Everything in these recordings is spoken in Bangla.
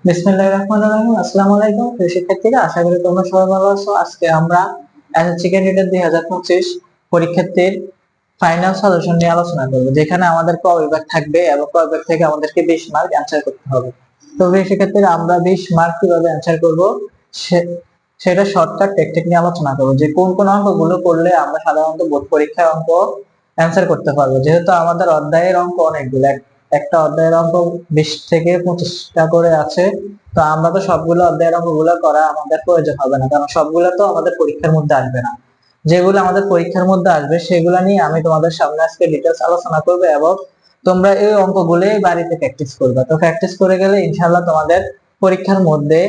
বিসমিল্লাহির রহমানির রহিম। আসসালামু আলাইকুম প্রিয় শিক্ষার্থীরা, আশা করি তোমরা সবাই ভালো আছো। আজকে আমরা এসএসসি ক্যান্ডিডেট 2025 পরীক্ষার্থীর ফাইনাল সলিউশন নিয়ে আলোচনা করব, যেখানে আমাদের ক বিভাগ থাকবে এবং ক বিভাগ থেকে আমাদেরকে 20 মার্ক অ্যানসার করতে হবে। তো প্রিয় শিক্ষার্থীরা, আমরা 20 মার্ক কিভাবে অ্যানসার করব সেটা শর্টকাট টেকনিক নিয়ে আলোচনা করব, যে কোন কোন অঙ্কগুলো করলে আমরা সাধারণত বোর্ড পরীক্ষার অঙ্ক অ্যানসার করতে পারবো। যেহেতু আমাদের অধ্যায়ের অঙ্ক অনেকগুলো, একটা অধ্যায়ের অঙ্ক 20 থেকে 25টা করে আছে, তো আমরা তো সবগুলো অধ্যায়ের অঙ্কগুলো করা আমাদের প্রয়োজন হবে না, কারণ সবগুলো তো আমাদের পরীক্ষার মধ্যে আসবে না। যেগুলো আমাদের পরীক্ষার মধ্যে আসবে সেগুলো নিয়ে আমি তোমাদের সামনে আজকে ডিটেলস আলোচনা করবো, এবং তোমরা এই অঙ্কগুলোই বাড়িতে প্র্যাকটিস করবে। তো প্র্যাকটিস করে গেলে ইনশাআল্লাহ তোমাদের পরীক্ষার মধ্যে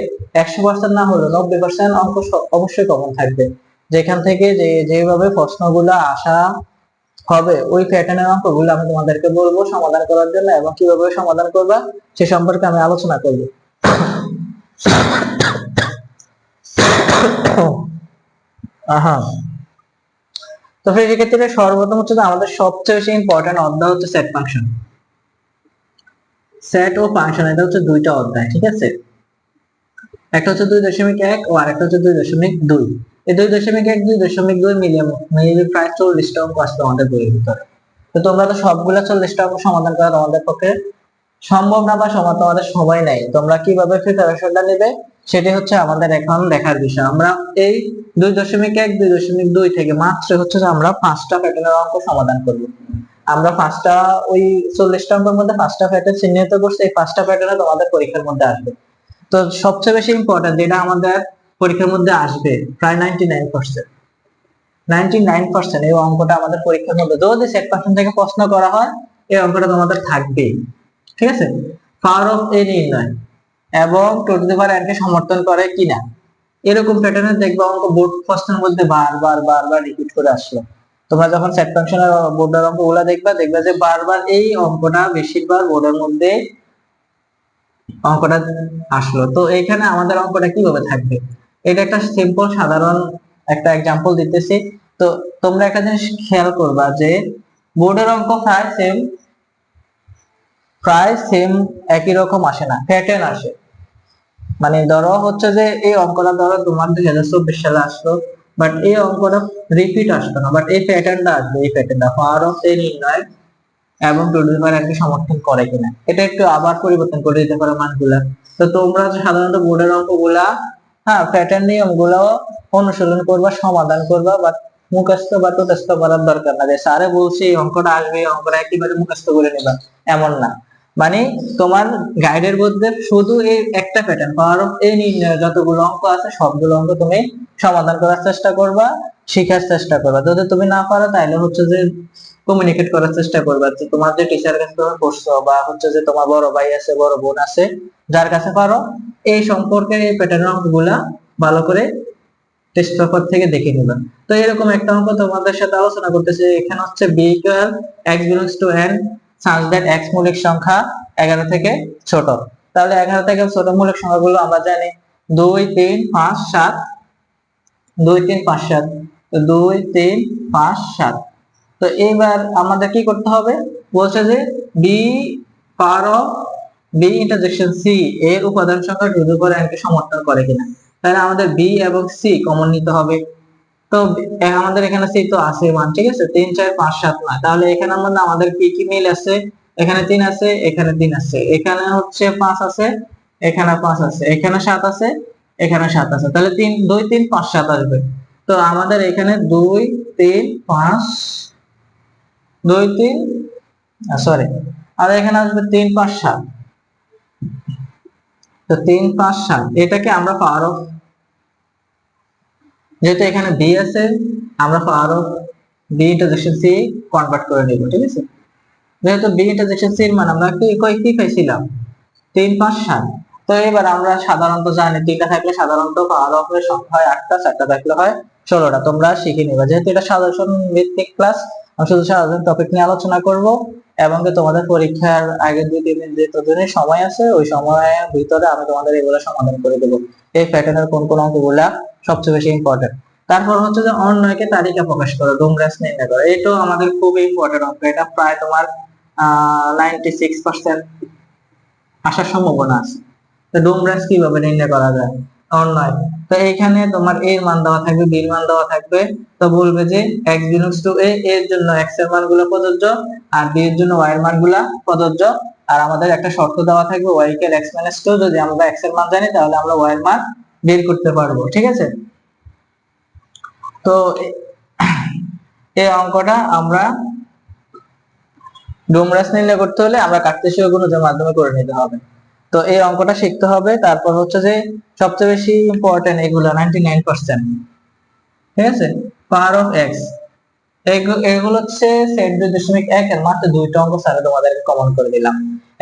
100% না হলেও 90% অঙ্ক অবশ্যই কমন থাকবে। যেখান থেকে যেভাবে প্রশ্নগুলো আসা হবে, ওই প্যাটার্নের অঙ্কগুলো আমি তোমাদেরকে বলবো সমাধান করার জন্য, এবং কিভাবে সমাধান করবা সে সম্পর্কে আমি আলোচনা করব। আহা, তো সেক্ষেত্রে সর্বপ্রথম হচ্ছে আমাদের সবচেয়ে বেশি ইম্পর্টেন্ট অধ্যায় হচ্ছে সেট ফাংশন। সেট ও ফাংশন, এটা হচ্ছে দুইটা অধ্যায়, ঠিক আছে। একটা হচ্ছে 2.1 ও আরেকটা হচ্ছে 2.2। এই 2.1 2.2 মিলিয়ে প্রায় 40টা অঙ্ক আসবে আমাদের বইয়ের ভিতরে। তো তোমরা তো সবগুলা 40টা অঙ্ক সমাধান করা তোমাদের পক্ষে সম্ভব না, বা তোমাদের সময় নাই। তোমরা কিভাবে প্রিপারেশনটা নেবে সেটাই হচ্ছে আমাদের এখন দেখার বিষয়। আমরা এই 2.1 2.2 থেকে মাত্র হচ্ছে যে আমরা 5টা প্যাটার্নের অঙ্ক সমাধান করব। আমরা 5টা, ওই 40টা অঙ্কের মধ্যে 5টা প্যাটার্ন চিহ্নিত করছি, এই 5টা প্যাটার্নে তোমাদের পরীক্ষার মধ্যে আসবে। তো সবচেয়ে বেশি ইম্পর্টেন্ট যেটা আমাদের পরীক্ষার মধ্যে আসবে, প্রায় 99% এই অঙ্কটা আমাদের পরীক্ষার মধ্যে যদি সেট ফাংশন থেকে প্রশ্ন করা হয়, এই অঙ্কটা তোমাদের থাকবেই, ঠিক আছে। পাওয়ার অফ এ নির্ণয় এবং to to the power n কে সমর্থন করে কিনা, এরকম প্যাটার্নে দেখবে অঙ্ক বোর্ড প্রশ্নের মধ্যে বারবার বারবার রিপিট করে আসলো। তোমরা যখন সেট ফাংশনের বোর্ডের অঙ্কগুলো দেখবে যে বারবার এই অঙ্কটা বেশিরভাগ বোর্ডের মধ্যে অঙ্কটা আসলো। তো এখানে আমাদের অঙ্কটা কিভাবে থাকবে, এটা একটা সিম্পল সাধারণ একটা এক্সাম্পল দিতেছি। তো তোমরা একটা জিনিস খেয়াল করবা যে বোর্ডের অঙ্ক প্রায় সেম একই রকম আসে না, প্যাটার্ন আসে। মানে ধরো হচ্ছে যে এই অঙ্কটা ধরো তোমার 2024 সালে আসলো, বাট এই অঙ্কটা রিপিট আসতো না, বাট এই প্যাটার্নটা আসবে। এই প্যাটার্নটা পাওয়ার অফ এ নির্ণয় এবং to to the power n সমর্থন করে কিনা, এটা একটু আবার পরিবর্তন করে দিতে পারো মানগুলা। তো তোমরা সাধারণত বোর্ডের অঙ্কগুলা, হ্যাঁ, প্যাটার্ন নিয়মগুলো অনুশীলন করবা, সমাধান করবা, বা মুখস্থ বা টুকস্থ করার দরকার না যে স্যারে বলছে এই অঙ্কটা আসবে, এই অঙ্কটা একেবারে মুখস্থ করে নিবা, এমন না। মানে তোমার গাইডের মধ্যে শুধু এই একটা প্যাটার্ন পাওয়ার অফ এই নির্ণয় যতগুলো অঙ্ক আছে সবগুলো অঙ্ক তুমি সমাধান করার চেষ্টা করবা, শেখার চেষ্টা করবা। যদি তুমি না পারো তাহলে হচ্ছে যে কমিউনিকেট করার চেষ্টা করবা, যে তোমার যে টিচার কাছে তুমি পড়ছো, বা হচ্ছে যে তোমার বড় ভাই আছে, বড় বোন আছে, যার কাছে পারো এই সম্পর্কে এই প্যাটার্ন অঙ্কগুলা ভালো করে টেস্ট পেপার থেকে দেখে নিবা। তো এরকম একটা অঙ্ক তোমাদের সাথে আলোচনা করতেছে। এখানে হচ্ছে b equal x belongs to n such that x মৌলিক সংখ্যা 11 থেকে ছোট। তাহলে 11 থেকে ছোট মৌলিক সংখ্যাগুলো আমরা জানি 2 3 5 7, 2 3 5 7, তো 2 3 5 7। তো এইবার আমাদের কি করতে হবে, বলছে যে b power of b intersection c এর উপাদান সংখ্যা টু দি পাওয়ার n কে সমর্থন করে কিনা। তাহলে আমাদের b এবং c কমন নিতে হবে। তো আমাদের এখানে c তো আছে মান, ঠিক আছে, 3 4 5 7 না। তাহলে এখানে আমাদের কি কি মিল আছে, এখানে 3 আছে, এখানে 3 আছে, এখানে হচ্ছে 5 আছে, এখানে 5 আছে, এখানে 7 আছে, এখানে 7 আছে। তাহলে 3 2 3 5 7 আসবে। তো আমাদের এখানে 2 3 5 2 3 সরি, আর এখানে আসবে 3 5 7। তো 3 5 7 এটাকে আমরা পাওয়ার অফ, যেহেতু এখানে b আছে, আমরা power of b intersection c convert করে নিব, ঠিক আছে। যেহেতু b ইন্টারসেকশন c এর মান আমরা কি পাইছিলাম, 3 5 7। তো এবার আমরা সাধারণত জানি 3টা থাকলে সাধারণত পাওয়ার অফ এর সংখ্যা হয় 8টা, 4টা থাকলে হয় 16টা। তোমরা শিখে নিবা, যেহেতু এটা সাধারণ ভিত্তিক ক্লাস, আমি শুধু সাধারণ টপিক নিয়ে আলোচনা করব, এবং তোমাদের পরীক্ষার আগে 2-3 দিন যে ততদিন সময় আছে, ওই সময়ের ভিতরে আমি তোমাদের এগুলো সমাধান করে দেব। এই প্যাটার্নের কোন কোন অঙ্কগুলা সবচেয়ে বেশি ইম্পর্টেন্ট। তারপর হচ্ছে যে অন্যকে তালিকা প্রকাশ করো, ডোমরাস নির্ণয় করো। এটাও আমাদের খুব ইম্পর্টেন্ট অঙ্ক, এটা প্রায় তোমার 96% আসার সম্ভাবনা আছে। তো ডোমরাস কিভাবে নির্ণয় করা যায়? অন্যয়। তো এখানে তোমার a এর মান দেওয়া থাকবে, b এর মান দেওয়া থাকবে, তো বলবে যে x বিলংস টু a, এর জন্য x এর মানগুলো প্রযোজ্য আর b এর জন্য y এর মানগুলো প্রযোজ্য। আর আমাদের একটা শর্ত দেওয়া থাকবে y ইকুয়াল x মাইনাস 2, যদি আমরা x এর মান জানি তাহলে আমরা y এর মান বের করতে পারবো, ঠিক আছে? তো এই অঙ্কটা আমরা ডোমরাস নির্ণয় করতে হলে আমরা কার্তেশীয় গুণজের মাধ্যমে করে নিতে হবে। তো এই অঙ্কটা শিখতে হবে। তারপর হচ্ছে যে সবচেয়ে বেশি ইম্পর্টেন্ট এগুলো 99%, ঠিক আছে? পাওয়ার অফ x, এগুলো হচ্ছে সেট 2.1 এর মাত্র দুইটা অঙ্ক স্যার তোমাদেরকে কমন করে দিলাম।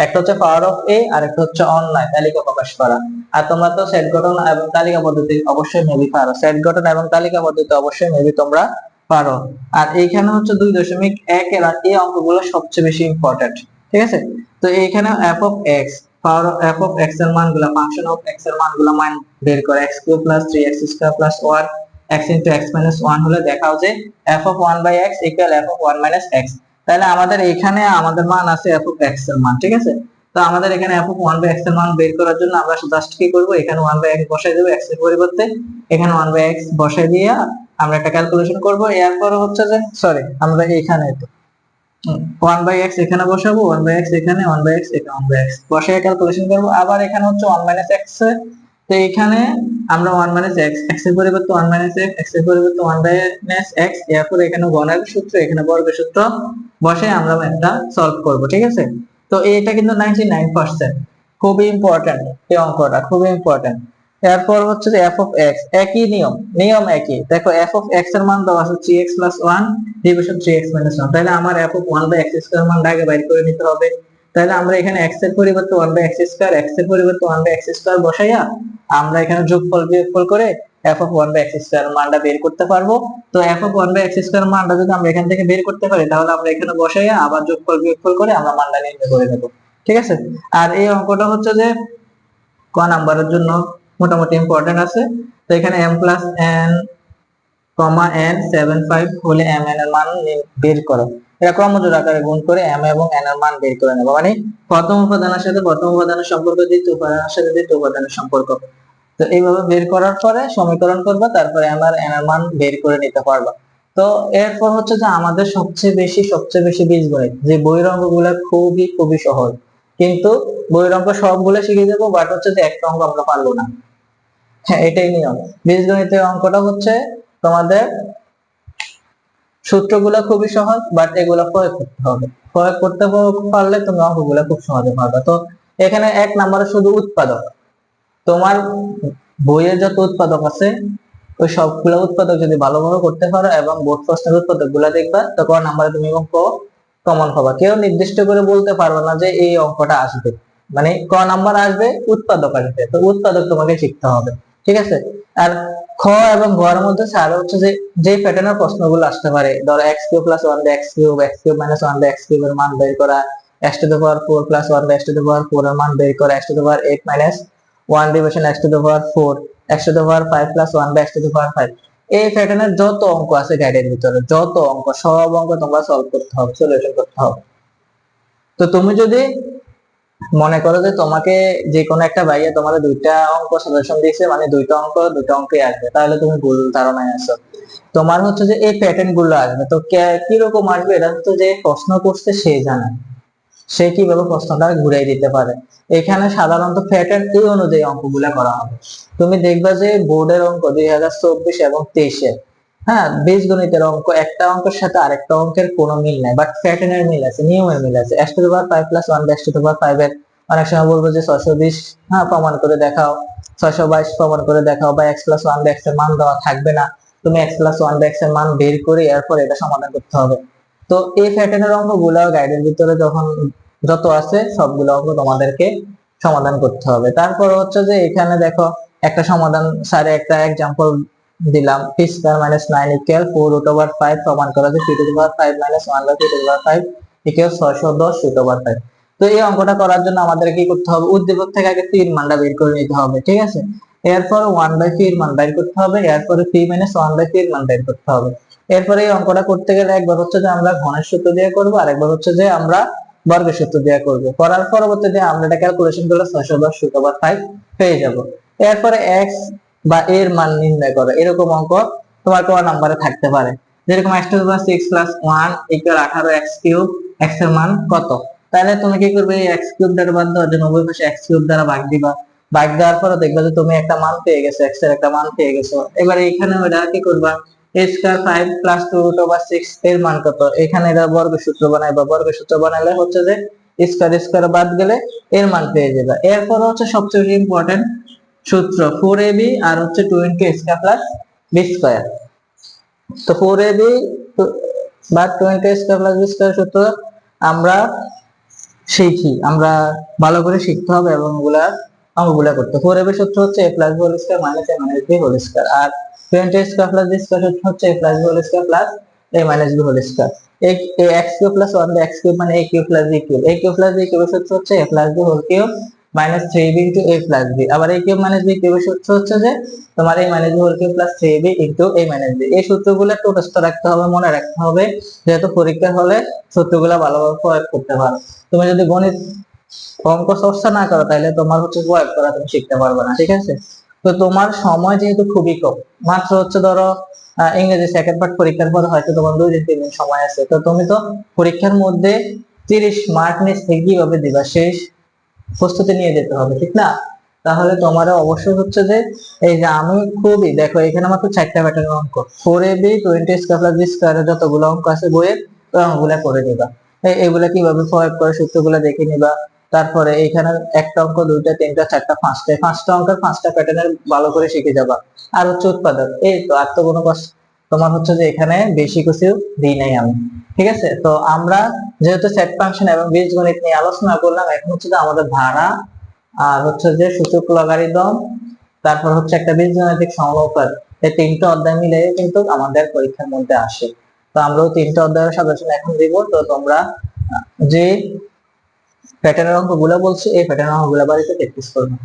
একটা হচ্ছে পাওয়ার অফ a আর একটা হচ্ছে অনলাইন তালিকা প্রকাশ করা। আর তোমরা তো সেট গঠন এবং তালিকা পদ্ধতি অবশ্যই মেবি পারো, সেট গঠন এবং তালিকা পদ্ধতি অবশ্যই মেবি তোমরা পারো। আর এইখানে হচ্ছে 2.1 এর আর এই অঙ্কগুলো সবচেয়ে বেশি ইম্পর্টেন্ট, ঠিক আছে? তো এইখানে f of x, power of f of x এর মানগুলো, ফাংশন অফ x এর মানগুলো মান বের করে, x cube plus 3x square plus 1 x into x minus 1 হলে দেখাও যে f of 1 by x equal f of 1 minus x। তাহলে আমাদের এখানে আমাদের মান আছে f of x এর মান, ঠিক আছে? তো আমাদের এখানে f of 1 by x এর মান বের করার জন্য আমরা জাস্ট কি করব, এখানে 1 by x বসাই দেব, x এর পরিবর্তে এখানে 1 by x বসাই দিয়ে আমরা একটা ক্যালকুলেশন করব। এরপর হচ্ছে যে সরি আমরা এখানে 1 by x এখানে বসাবো, 1 by x এখানে, 1 by x এখানে, 1 by x বসিয়ে ক্যালকুলেশন করব। আবার এখানে হচ্ছে 1 minus x, তো এখানে আমরা 1 minus x, x এর পরিবর্তে 1 minus x, x এর পরিবর্তে 1 minus x, এরপর এখানে গণের সূত্র, এখানে বর্গের সূত্র বসে আমরা ম্যাথটা সলভ করব, ঠিক আছে? তো এটা কিন্তু 99%, খুবই ইম্পর্টেন্ট এই অঙ্কটা, খুবই ইম্পর্টেন্ট। এরপর হচ্ছে যে f of x, একই নিয়ম একই। দেখো f of x এর মান দেওয়া আছে 3x 1 ডিভিশন 3x 1, তাহলে আমার f of 1 by x square মান আগে বাইর করে নিতে হবে। তাহলে আমরা এখানে x এর পরিবর্তে 1 by x স্কয়ার, x এর পরিবর্তে 1 by x স্কয়ার বসাইয়া আমরা এখানে যোগফল বিয়োগফল করে f of 1 by x square মানটা বের করতে পারবো। তো f of 1 by x square মানটা যদি আমরা এখান থেকে বের করতে পারি তাহলে আমরা এখানে বসাইয়া আবার যোগফল বিয়োগফল করে আমরা মানটা নির্ণয় করে নেব, ঠিক আছে? আর এই অঙ্কটা হচ্ছে যে ক নাম্বারের জন্য মোটামুটি ইম্পর্টেন্ট আছে। তো এখানে m প্লাস n n 75 হলে m n এর মান বের করো। এটা ক্রমজোড় আকারে গুণ করে m এবং n এর মান বের করে নেব, মানে প্রথম উপাদানের সাথে প্রথম উপাদানের সম্পর্ক, দ্বিতীয় উপাদানের সাথে দ্বিতীয় উপাদানের সম্পর্ক। তো এইভাবে বের করার পরে সমীকরণ করবা, তারপরে m আর n এর মান বের করে নিতে পারবা। তো এরপর হচ্ছে যে আমাদের সবচেয়ে বেশি বীজগণিত, যে বইয়ের অঙ্কগুলো খুবই সহজ, কিন্তু বইয়ের অঙ্ক সবগুলো শিখে যাবো, বাট হচ্ছে যে একটা অঙ্ক আমরা পারবো না। হ্যাঁ, এটাই নিয়ম। বীজগণিতের অঙ্কটা হচ্ছে তোমাদের সূত্রগুলো খুবই সহজ, বাট এগুলো প্রয়োগ করতে হবে। প্রয়োগ করতে পারলে তুমি অঙ্কগুলো খুব সহজে পারবে। তো এখানে এক নম্বরে শুধু উৎপাদক, তোমার বইয়ের যত উৎপাদক আছে ওই সবগুলো উৎপাদক যদি ভালোভাবে করতে পারো এবং বোর্ড প্রশ্নের উৎপাদক গুলা দেখবা, তো ক নাম্বারে তুমি অঙ্ক কমন পাবা। কেউ নির্দিষ্ট করে বলতে পারবে না যে এই অঙ্কটা আসবে, মানে ক নাম্বার আসবে, উৎপাদক আসবে, তো উৎপাদক তোমাকে শিখতে হবে, ঠিক আছে? আর খ এবং গ এর মধ্যে স্যার হচ্ছে যে প্যাটার্নের প্রশ্নগুলো আসতে পারে, ধরো x cube plus 1 by x cube, x cube minus 1 by x cube এর মান বের করা, x to the power 4 plus 1 by x to the power 4 এর মান বের করা, x টু দ্য পাওয়ার 8 minus 1 division x to the power 4, x to the power 5 plus 1 by x to the power 5। এই প্যাটার্নের যত অঙ্ক আছে গাইডের ভিতরে, যত অঙ্ক, সব অঙ্ক তোমরা সলভ করতে হবে, সলিউশন করতে হবে। তো তুমি যদি মনে করো যে তোমাকে যে কোনো একটা ভাইয়া তোমাদের দুইটা অঙ্ক সলিউশন দিয়েছে, মানে দুইটা অঙ্কই আসবে, তাহলে তুমি ভুল ধারণায় আছো। তোমার হচ্ছে যে এই প্যাটার্ন গুলো আসবে, তো কি রকম আসবে এটা হচ্ছে যে প্রশ্ন করছে সে জানে, সে কিভাবে প্রশ্নটা ঘুরাই দিতে পারে। এখানে সাধারণত প্যাটার্ন এই অনুযায়ী অঙ্কগুলা করা হবে। তুমি দেখবা যে বোর্ডের অঙ্ক 2024 এবং 23-এ, হ্যাঁ, বীজগণিতের অঙ্ক একটা অঙ্কের সাথে আরেকটা অঙ্কের কোনো মিল নাই, বাট প্যাটার্নের মিল আছে, নিয়মের মিল আছে। x to the power 5 plus 1 by x to the power 5 এর অনেক সময় বলবো যে 620, হ্যাঁ, প্রমাণ করে দেখাও, 622 প্রমাণ করে দেখাও, বা x প্লাস 1 বাই x এর মান দেওয়া থাকবে না, তুমি x প্লাস 1 বাই x এর মান বের করে এরপর এটা সমাধান করতে হবে। তো এই প্যাটার্নের অঙ্কগুলো গাইডের ভিতরে যত আছে সবগুলো অঙ্ক তোমাদেরকে সমাধান করতে হবে। তারপর হচ্ছে যে এখানে দেখো একটা সমাধান, স্যারে একটা एग्जांपल দিলাম, p square minus 9 equal 4 root over 5, প্রমাণ করা যে p to the power 5 minus 1 by p to the power 5 equal 610 root over 5। তো এই অঙ্কটা করার জন্য আমাদের কি করতে হবে, উদ্দীপক থেকে আগে p এর মানটা বের করে নিতে হবে, ঠিক আছে? এরপর 1 বাই p এর মান বের করতে হবে, এরপরে p মাইনাস 1 বাই p এর মান বের করতে হবে। এরপরে এই অঙ্কটা করতে গেলে একবার হচ্ছে যে আমরা ঘনের সূত্র দিয়ে করব, আর একবার হচ্ছে যে আমরা বর্গের সূত্র দিয়ে করবে। করার পরবর্তীতে আমরা এটা ক্যালকুলেশন করলে 610 পেয়ে যাব। এরপরে x বা এর মান নির্ণয় করো, এরকম অঙ্ক তোমার কোন নাম্বারে থাকতে পারে, যেরকম x two the power 6 plus 1 equal 18 x cube, x এর মান কত। তাহলে তুমি কি করবে, এই x কিউব দ্বারা বাদ দেওয়ার জন্য উভয় পাশে x কিউব দ্বারা ভাগ দিবা। ভাগ দেওয়ার পরে দেখবা যে তুমি একটা মান পেয়ে গেছো, x এর একটা মান পেয়ে গেছো। এবারে এখানে ওটা কি করবা, a square 5 plus 2 root over 6 এর মান কত, এখানে এটা বর্গের সূত্র বানাইবা। বর্গের সূত্র বানালে হচ্ছে যে স্কয়ার স্কয়ার বাদ গেলে এর মান পেয়ে যাবে। এরপর হচ্ছে সবচেয়ে ইম্পর্টেন্ট সূত্র 4ab আর হচ্ছে 2 স্কয়ার প্লাস b স্কয়ার। তো 4ab বা 2 স্কয়ার প্লাস b স্কয়ার সূত্র আমরা শিখি, আমরা ভালো করে শিখতে হবে এবং অঙ্কগুলা করতে। 4ab সূত্র হচ্ছে a plus b whole square minus a minus b whole square, আর 20 স্কয়ার প্লাস b স্কয়ার সূত্র হচ্ছে a plus b whole square plus a minus b whole square. a x cube plus 1 x cube মানে a cube plus b cube, a cube plus b cube সূত্র হচ্ছে a plus b whole cube minus 3b into a plus b। আবার a cube minus b cube সূত্র হচ্ছে যে তোমার a minus b whole cube plus 3b into a minus b। এই সূত্রগুলো একটু মুখস্থ রাখতে হবে, মনে রাখতে হবে, যেহেতু পরীক্ষার হলে সূত্রগুলো ভালোভাবে প্রয়োগ করতে পারো। তুমি যদি গণিত অঙ্ক চর্চা না করো তাহলে তোমার হচ্ছে প্রয়োগ করা তুমি শিখতে পারবে না, ঠিক আছে। তো তোমার সময় যেহেতু খুবই কম, মাত্র হচ্ছে ধরো ইংরেজি সেকেন্ড পার্ট পরীক্ষার পর হয়তো তোমার 2 দিন 3 দিন সময় আছে, তো তুমি তো পরীক্ষার মধ্যে 30 মার্ক নিচ থেকে কিভাবে দিবা সেই প্রস্তুতি নিয়ে যেতে হবে, ঠিক না। তাহলে তোমার অবশ্যই হচ্ছে যে এই যে আমি খুবই দেখো এখানে মাত্র 4টা প্যাটার্ন অঙ্ক, 4ab 20 স্কয়ার প্লাস b স্কয়ারের যতগুলো অঙ্ক আছে বইয়ের ওই অঙ্কগুলো করে দিবা। এগুলা কিভাবে প্রয়োগ করে সূত্রগুলো দেখে নিবা। তারপরে এখানে একটা অঙ্ক, দুইটা, তিনটা, চারটা, পাঁচটা অঙ্কের 5টা প্যাটার্নের ভালো করে শিখে যাবা। আর হচ্ছে উৎপাদক, এই তো আর তো কোনো কষ্ট তোমার হচ্ছে যে এখানে বেশি কিছু দিই নাই আমি, ঠিক আছে। তো আমরা যেহেতু সেট ফাংশন এবং বীজগণিত নিয়ে আলোচনা করলাম, এখন হচ্ছে যে আমাদের ধারা আর হচ্ছে যে সূচক লগারিদম, তারপর হচ্ছে একটা বীজগাণিতিক সমানুপাত, এই 3টা অধ্যায় মিলে কিন্তু আমাদের পরীক্ষার মধ্যে আসে। তো আমরাও 3টা অধ্যায়ের সাজেশন এখন দিব। তো তোমরা যে প্যাটার্নের অঙ্কগুলো বলছি এই প্যাটার্নের অঙ্কগুলো বাড়িতে প্র্যাকটিস করবে।